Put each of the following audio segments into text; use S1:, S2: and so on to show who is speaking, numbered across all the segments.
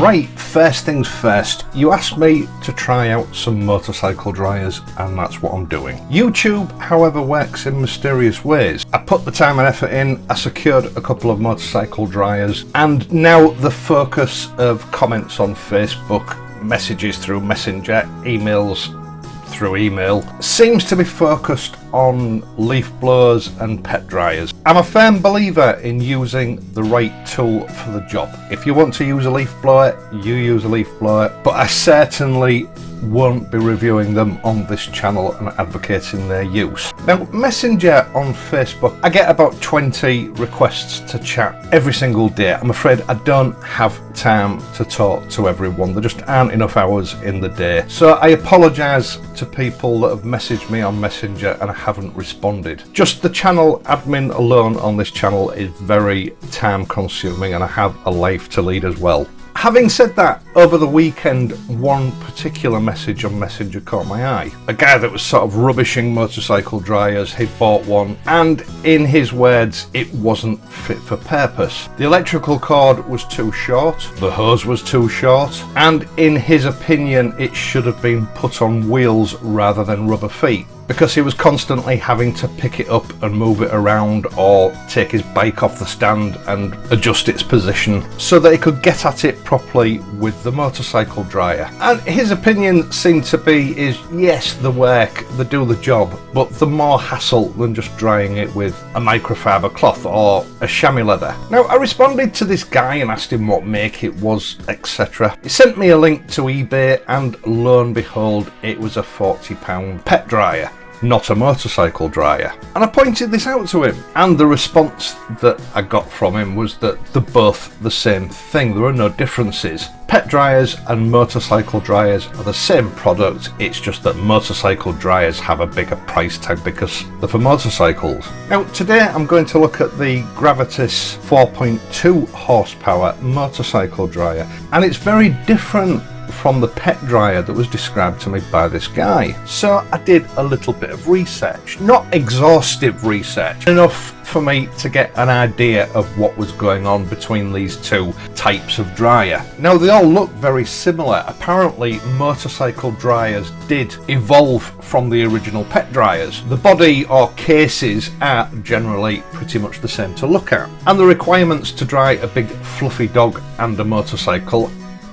S1: Right, first things first, you asked me to try out some motorcycle dryers and that's what I'm doing. YouTube, however, works in mysterious ways. I put the time and effort in, I secured a couple of motorcycle dryers, and now the focus of comments on Facebook, messages through Messenger, emails through email, seems to be focused on leaf blowers and pet dryers. I'm a firm believer in using the right tool for the job. If you want to use a leaf blower, you use a leaf blower, but I certainly won't be reviewing them on this channel and advocating their use. Now, Messenger on Facebook, I get about 20 requests to chat every single day. I'm afraid I don't have time to talk to everyone. There just aren't enough hours in the day. So I apologise to people that have messaged me on Messenger and I haven't responded. Just the channel admin alone on this channel is very time consuming and I have a life to lead as well. Having said that, over the weekend, one particular message on Messenger caught my eye. A guy that was sort of rubbishing motorcycle dryers, he'd bought one, and in his words, it wasn't fit for purpose. The electrical cord was too short, the hose was too short, and in his opinion, it should have been put on wheels rather than rubber feet, because he was constantly having to pick it up and move it around or take his bike off the stand and adjust its position so that he could get at it properly with the motorcycle dryer. And his opinion seemed to be is, yes, they work, they do the job, but they're more hassle than just drying it with a microfiber cloth or a chamois leather. Now, I responded to this guy and asked him what make it was, etc. He sent me a link to eBay and lo and behold, it was a £40 pet dryer, not a motorcycle dryer. And I pointed this out to him, and the response that I got from him was that they're both the same thing. There are no differences. Pet dryers and motorcycle dryers are the same product, it's just that motorcycle dryers have a bigger price tag because they're for motorcycles. Now today I'm going to look at the Gravitis 4.2 horsepower motorcycle dryer, and it's very different from the pet dryer that was described to me by this guy. So I did a little bit of research, not exhaustive research, enough for me to get an idea of what was going on between these two types of dryer. Now they all look very similar. Apparently motorcycle dryers did evolve from the original pet dryers. The body or cases are generally pretty much the same to look at, and the requirements to dry a big fluffy dog and a motorcycle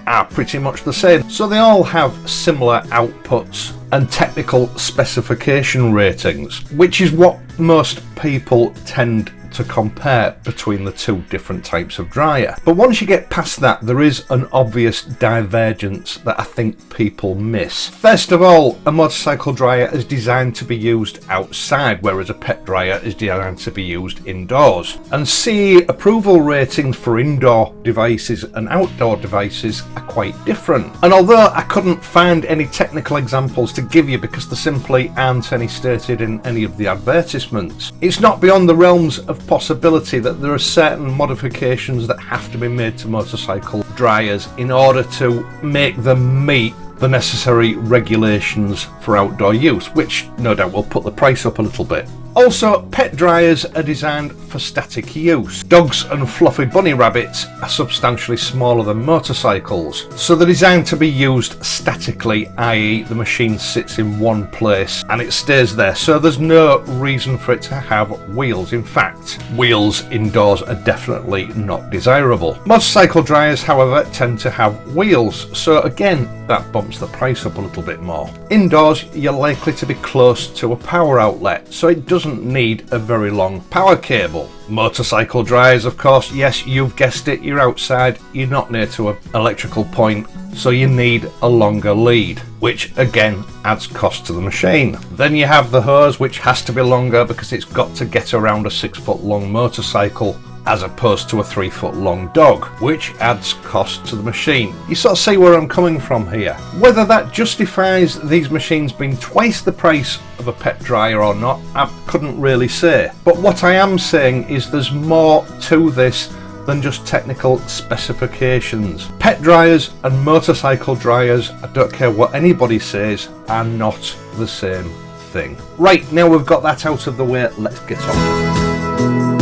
S1: are pretty much the same. So they all have similar outputs and technical specification ratings, which is what most people tend to compare between the two different types of dryer. But once you get past that, there is an obvious divergence that I think people miss. First of all, a motorcycle dryer is designed to be used outside, whereas a pet dryer is designed to be used indoors. And CE approval ratings for indoor devices and outdoor devices are quite different. And although I couldn't find any technical examples to give you because there simply aren't any stated in any of the advertisements, it's not beyond the realms of possibility that there are certain modifications that have to be made to motorcycle dryers in order to make them meet the necessary regulations for outdoor use, which no doubt will put the price up a little bit. Also, pet dryers are designed for static use. Dogs and fluffy bunny rabbits are substantially smaller than motorcycles, so they're designed to be used statically, i.e. the machine sits in one place and it stays there, so there's no reason for it to have wheels. In fact, wheels indoors are definitely not desirable. Motorcycle dryers, however, tend to have wheels, so again, that bumps the price up a little bit more. Indoors, you're likely to be close to a power outlet, so it doesn't need a very long power cable. Motorcycle dryers, of course, yes, you've guessed it, you're outside, you're not near to an electrical point, so you need a longer lead, which again adds cost to the machine. Then you have the hose, which has to be longer because it's got to get around a 6-foot long motorcycle as opposed to a 3-foot long dog, which adds cost to the machine. You sort of see where I'm coming from here. Whether that justifies these machines being twice the price of a pet dryer or not, I couldn't really say. But what I am saying is there's more to this than just technical specifications. Pet dryers and motorcycle dryers, I don't care what anybody says, are not the same thing. Right, now we've got that out of the way, let's get on.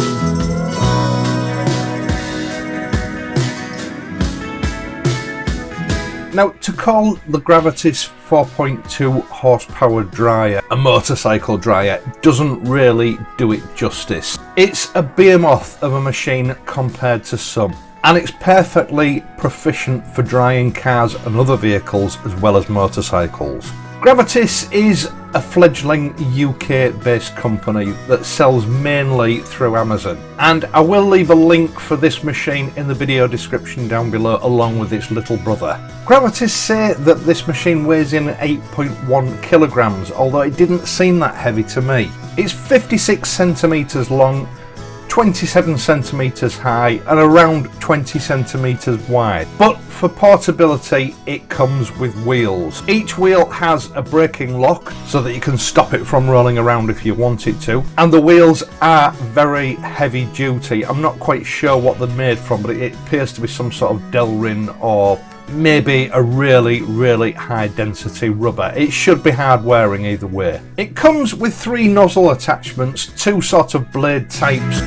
S1: Now, to call the Gravitis 4.2 horsepower dryer a motorcycle dryer doesn't really do it justice. It's a behemoth of a machine compared to some, and it's perfectly proficient for drying cars and other vehicles as well as motorcycles. Gravitis is a fledgling UK-based company that sells mainly through Amazon, and I will leave a link for this machine in the video description down below along with its little brother. Gravitis say that this machine weighs in 8.1 kilograms, although it didn't seem that heavy to me. It's 56 centimeters long, 27 centimeters high and around 20 centimeters wide, but for portability it comes with wheels. Each wheel has a braking lock so that you can stop it from rolling around if you want it to, and the wheels are very heavy duty. I'm not quite sure what they're made from, but it appears to be some sort of Delrin or maybe a really high density rubber. It should be hard wearing either way. It comes with 3 nozzle attachments, 2 sort of blade types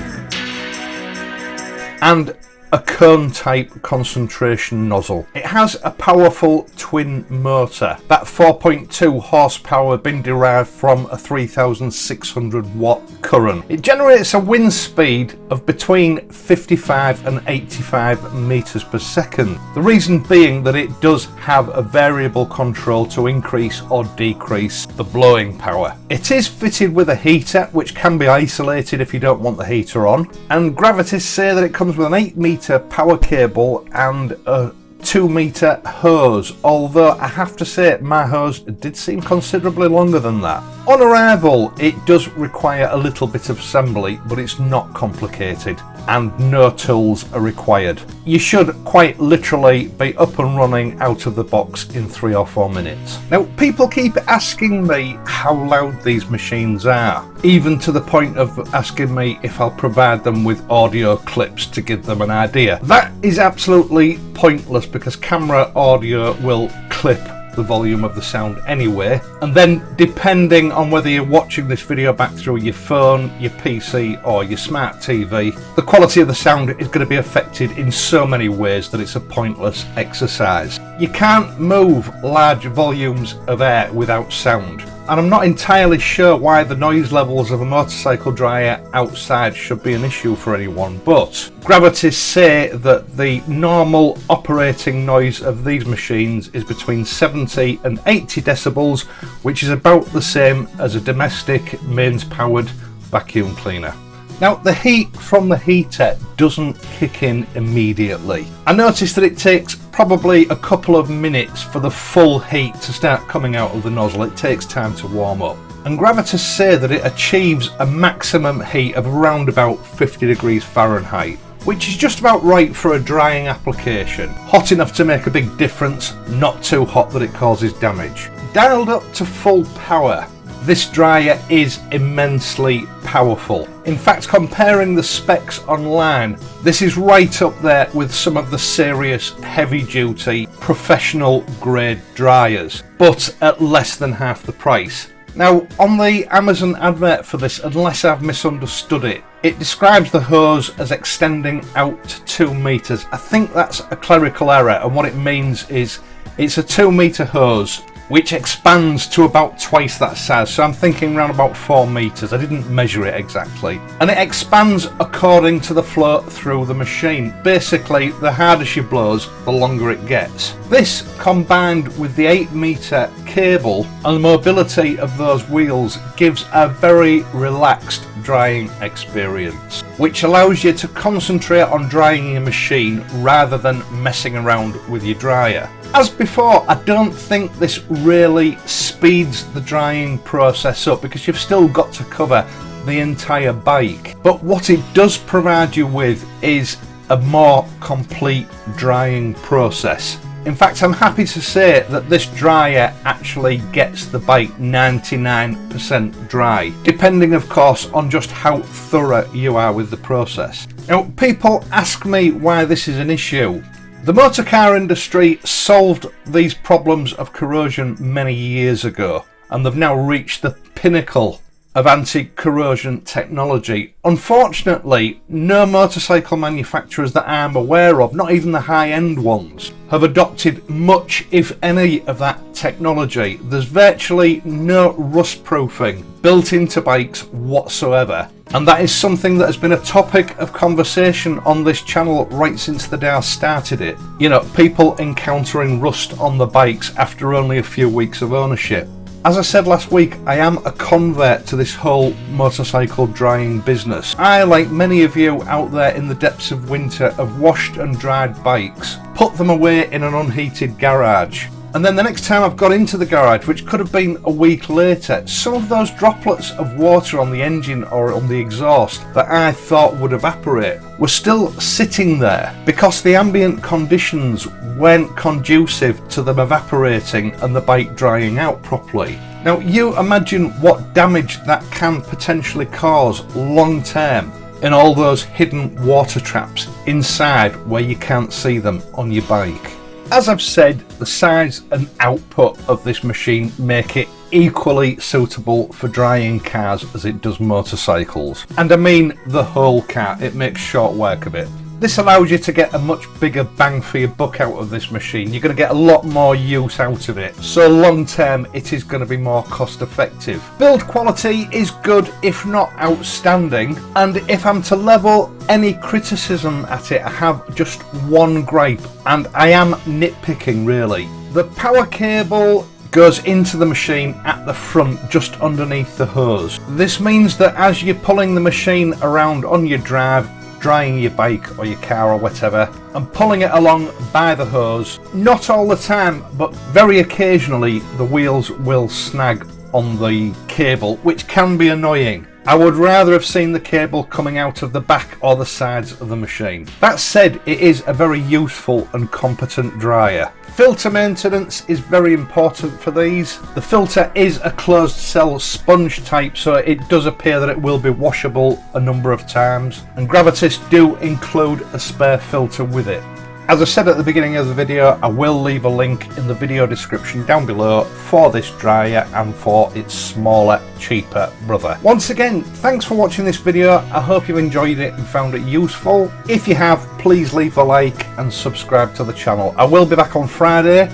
S1: and a cone type concentration nozzle. It has a powerful twin motor. That 4.2 horsepower been derived from a 3600 watt current. It generates a wind speed of between 55 and 85 meters per second. The reason being that it does have a variable control to increase or decrease the blowing power. It is fitted with a heater which can be isolated if you don't want the heater on, and Gravitis say that it comes with an 8-meter power cable and a 2-meter hose, although I have to say my hose did seem considerably longer than that. On arrival it does require a little bit of assembly, but it's not complicated and no tools are required. You should quite literally be up and running out of the box in 3 or 4 minutes. Now, people keep asking me how loud these machines are, even to the point of asking me if I'll provide them with audio clips to give them an idea. That is absolutely pointless because camera audio will clip the volume of the sound anyway, and then depending on whether you're watching this video back through your phone, your PC or your smart TV, the quality of the sound is going to be affected in so many ways that it's a pointless exercise. You can't move large volumes of air without sound, and I'm not entirely sure why the noise levels of a motorcycle dryer outside should be an issue for anyone, but Gravitis say that the normal operating noise of these machines is between 70 and 80 decibels, which is about the same as a domestic mains powered vacuum cleaner. Now, the heat from the heater doesn't kick in immediately. I noticed that it takes probably a couple of minutes for the full heat to start coming out of the nozzle. It takes time to warm up. And Gravitis say that it achieves a maximum heat of around about 50 degrees Fahrenheit, which is just about right for a drying application. Hot enough to make a big difference, not too hot that it causes damage. Dialed up to full power, this dryer is immensely powerful. In fact, comparing the specs online, this is right up there with some of the serious heavy-duty professional grade dryers, but at less than half the price. Now, on the Amazon advert for this, unless I've misunderstood it, it describes the hose as extending out to 2 meters. I think that's a clerical error, and what it means is it's a 2-meter hose which expands to about twice that size, so I'm thinking around about 4 meters. I didn't measure it exactly, and it expands according to the flow through the machine. Basically, the harder she blows, the longer it gets. This, combined with the 8-meter cable and the mobility of those wheels, gives a very relaxed drying experience, which allows you to concentrate on drying your machine rather than messing around with your dryer. As before, I don't think this really speeds the drying process up because you've still got to cover the entire bike, but what it does provide you with is a more complete drying process. In fact, I'm happy to say that this dryer actually gets the bike 99% dry, depending of course on just how thorough you are with the process. Now, people ask me why this is an issue. The motor car industry solved these problems of corrosion many years ago, and they've now reached the pinnacle of anti-corrosion technology. Unfortunately, no motorcycle manufacturers that I'm aware of, not even the high-end ones, have adopted much, if any, of that technology. There's virtually no rust proofing built into bikes whatsoever. And that is something that has been a topic of conversation on this channel right since the day I started it. You know, people encountering rust on the bikes after only a few weeks of ownership. As I said last week, I am a convert to this whole motorcycle drying business. I, like many of you out there in the depths of winter, have washed and dried bikes, put them away in an unheated garage. And then the next time I've got into the garage, which could have been a week later, some of those droplets of water on the engine or on the exhaust that I thought would evaporate were still sitting there because the ambient conditions weren't conducive to them evaporating and the bike drying out properly. Now you imagine what damage that can potentially cause long term in all those hidden water traps inside where you can't see them on your bike. As I've said, the size and output of this machine make it equally suitable for drying cars as it does motorcycles. And I mean the whole car, it makes short work of it. This allows you to get a much bigger bang for your buck out of this machine. You're going to get a lot more use out of it. So long term, it is going to be more cost effective. Build quality is good, if not outstanding. And if I'm to level any criticism at it, I have just one gripe. And I am nitpicking really. The power cable goes into the machine at the front just underneath the hose. This means that as you're pulling the machine around on your drive, drying your bike or your car or whatever, and pulling it along by the hose, not all the time but very occasionally the wheels will snag on the cable, which can be annoying. I would rather have seen the cable coming out of the back or the sides of the machine. That said, it is a very useful and competent dryer. Filter maintenance is very important for these. The filter is a closed cell sponge type, so it does appear that it will be washable a number of times, and Gravitis do include a spare filter with it. As I said at the beginning of the video, I will leave a link in the video description down below for this dryer and for its smaller, cheaper brother. Once again, thanks for watching this video. I hope you enjoyed it and found it useful. If you have, please leave a like and subscribe to the channel. I will be back on Friday,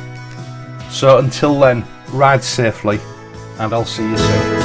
S1: so until then, ride safely and I'll see you soon.